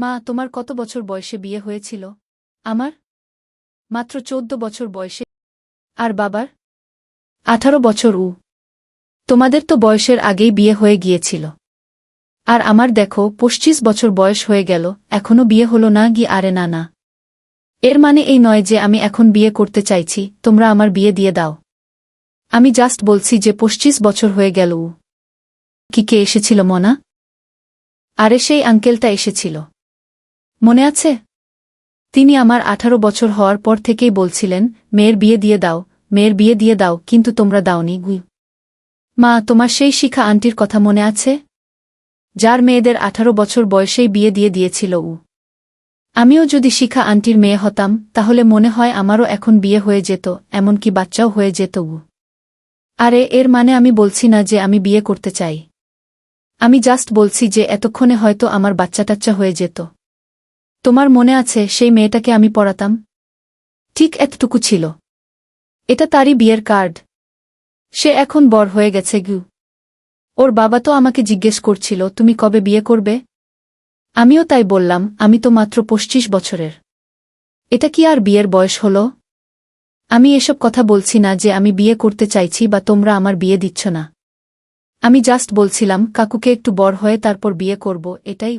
মা, তোমার কত বছর বয়সে বিয়ে হয়েছিল? আমার মাত্র 14 বছর বয়সে। আর বাবার 18 বছর। তোমাদের তো বয়সের আগেই বিয়ে হয়ে গিয়েছিল। আর আমার দেখো 25 বছর বয়স হয়ে গেল, এখনো বিয়ে হলো না। আরে না না, এর মানে এই নয় যে আমি এখন বিয়ে করতে চাইছি, তোমরা আমার বিয়ে দিয়ে দাও। আমি জাস্ট বলছি যে 25 বছর হয়ে গেল। কে এসেছিল মনা? আরে সেই আঙ্কেলটা এসেছিল, মনে আছে? তিনি আমার 18 বছর হওয়ার পর থেকেই বলছিলেন মেয়ের বিয়ে দিয়ে দাও, মেয়ের বিয়ে দিয়ে দাও, কিন্তু তোমরা দাওনি। মা, তোমার সেই শিখা আন্টির কথা মনে আছে, যার মেয়েদের 18 বছর বয়সেই বিয়ে দিয়ে দিয়েছিল? আমিও যদি শিখা আন্টির মেয়ে হতাম তাহলে মনে হয় আমারও এখন বিয়ে হয়ে যেত, এমনকি বাচ্চাও হয়ে যেত। আরে এর মানে আমি বলছি না যে আমি বিয়ে করতে চাই। আমি জাস্ট বলছি যে এতক্ষণে হয়তো আমার বাচ্চা-টাচ্চা হয়ে যেত। তোমার মনে আছে সেই মেয়েটাকে আমি পড়াতাম? ঠিক এতটুকু ছিল। এটা তারই বিয়ের কার্ড। সে এখন বড় হয়ে গেছে। ওর বাবা তো আমাকে জিজ্ঞেস করছিল তুমি কবে বিয়ে করবে। আমিও তাই বললাম আমি তো মাত্র 25 বছরের। এটা কি আর বিয়ের বয়স হলো? আমি এসব কথা বলছি না যে আমি বিয়ে করতে চাইছি বা তোমরা আমার বিয়ে দিচ্ছ না। আমি জাস্ট বলছিলাম কাকুকে একটু বড় হয়ে তারপর বিয়ে করব, এটাই।